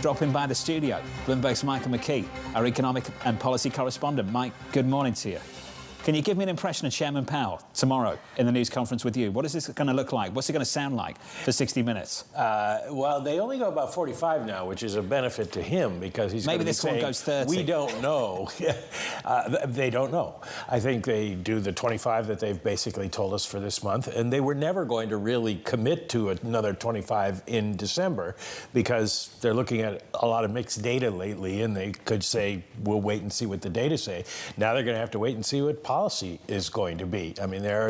Dropping by the studio, Bloomberg's Michael McKee, our economic and policy correspondent. Mike, good morning to you. Can you give me an impression of Chairman Powell tomorrow in the news conference with you? What is this going to look like? What's it going to sound like for 60 minutes? Well, they only go about 45 now, which is a benefit to him because he's maybe going to be this one saying, goes 30. We don't know. They don't know. I think they do the 25 that they've basically told us for this month, and they were never going to really commit to another 25 in December because they're looking at a lot of mixed data lately, and they could say, we'll wait and see what the data say. Now they're going to have to wait and see what policy is going to be. I mean, there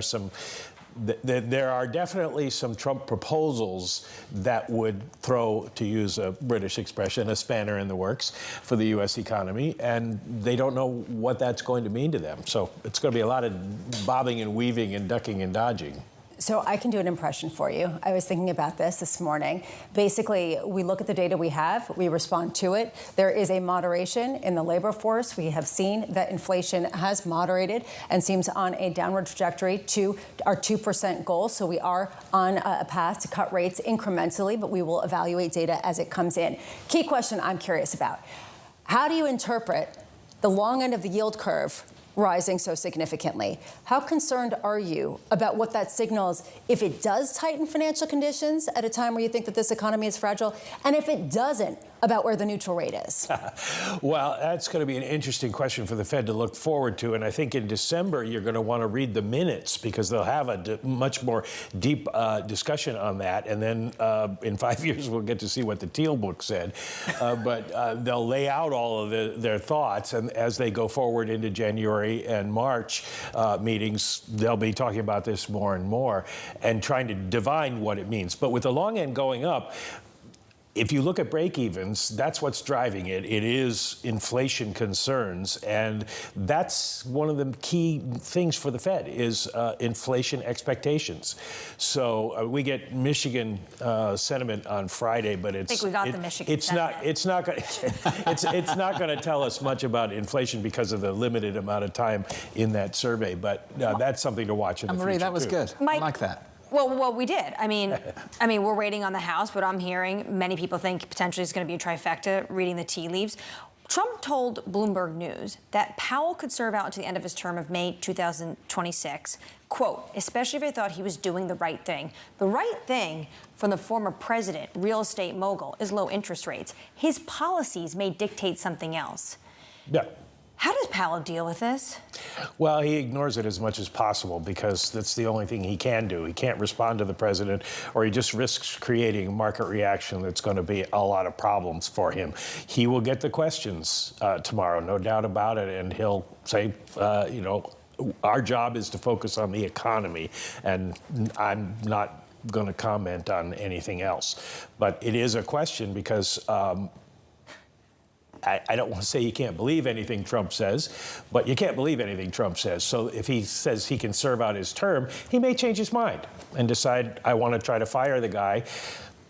are definitely some Trump proposals that would throw, to use a British expression, a spanner in the works for the U.S. economy, and they don't know what that's going to mean to them. So it's going to be a lot of bobbing and weaving and ducking and dodging. So I can do an impression for you. I was thinking about this morning. Basically, we look at the data we have, we respond to it. There is a moderation in the labor force. We have seen that inflation has moderated and seems on a downward trajectory to our 2% goal. So we are on a path to cut rates incrementally, but we will evaluate data as it comes in. Key question I'm curious about. How do you interpret the long end of the yield curve rising so significantly? How concerned are you about what that signals if it does tighten financial conditions at a time where you think that this economy is fragile, and if it doesn't, about where the neutral rate is? Well, that's going to be an interesting question for the Fed to look forward to. And I think in December, you're going to want to read the minutes because they'll have a much more deep discussion on that. And then in 5 years, we'll get to see what the Teal book said. But they'll lay out all of their thoughts. And as they go forward into January and March meetings, they'll be talking about this more and more and trying to divine what it means. But with the long end going up, if you look at break-evens, that's what's driving it. It is inflation concerns, and that's one of the key things for the Fed is inflation expectations. So we get Michigan sentiment on Friday, but I think we got the Michigan sentiment. It's not going to tell us much about inflation because of the limited amount of time in that survey. But that's something to watch in the future. Marie, that was too. good. Mike, I like that. Well, we did. I mean, we're waiting on the House, but I'm hearing many people think potentially it's going to be a trifecta, reading the tea leaves. Trump told Bloomberg News that Powell could serve out until the end of his term of May 2026, quote, especially if he thought he was doing the right thing. The right thing from the former president, real estate mogul, is low interest rates. His policies may dictate something else. Yeah. How does Powell deal with this? Well, he ignores it as much as possible because that's the only thing he can do. He can't respond to the president, or he just risks creating a market reaction that's going to be a lot of problems for him. He will get the questions tomorrow, no doubt about it, and he'll say, our job is to focus on the economy, and I'm not going to comment on anything else. But it is a question because I don't want to say you can't believe anything Trump says, but you can't believe anything Trump says. So if he says he can serve out his term, he may change his mind and decide, I want to try to fire the guy.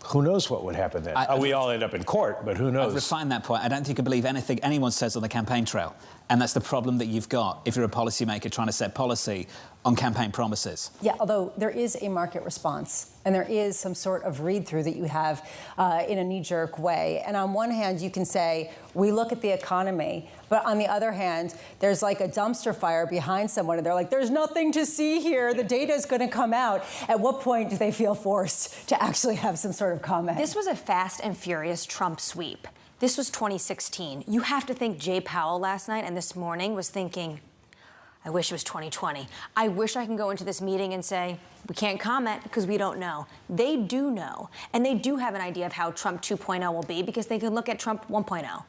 Who knows what would happen then? We all end up in court, but who knows? I've refined that point. I don't think you can believe anything anyone says on the campaign trail. And that's the problem that you've got if you're a policymaker trying to set policy on campaign promises. Yeah, although there is a market response and there is some sort of read-through that you have in a knee-jerk way. And on one hand, you can say, we look at the economy, but on the other hand, there's like a dumpster fire behind someone and they're like, there's nothing to see here. The data is going to come out. At what point do they feel forced to actually have some sort of comment? This was a fast and furious Trump sweep. This was 2016. You have to think Jay Powell last night and this morning was thinking, I wish it was 2020. I wish I can go into this meeting and say, we can't comment because we don't know. They do know. And they do have an idea of how Trump 2.0 will be because they can look at Trump 1.0.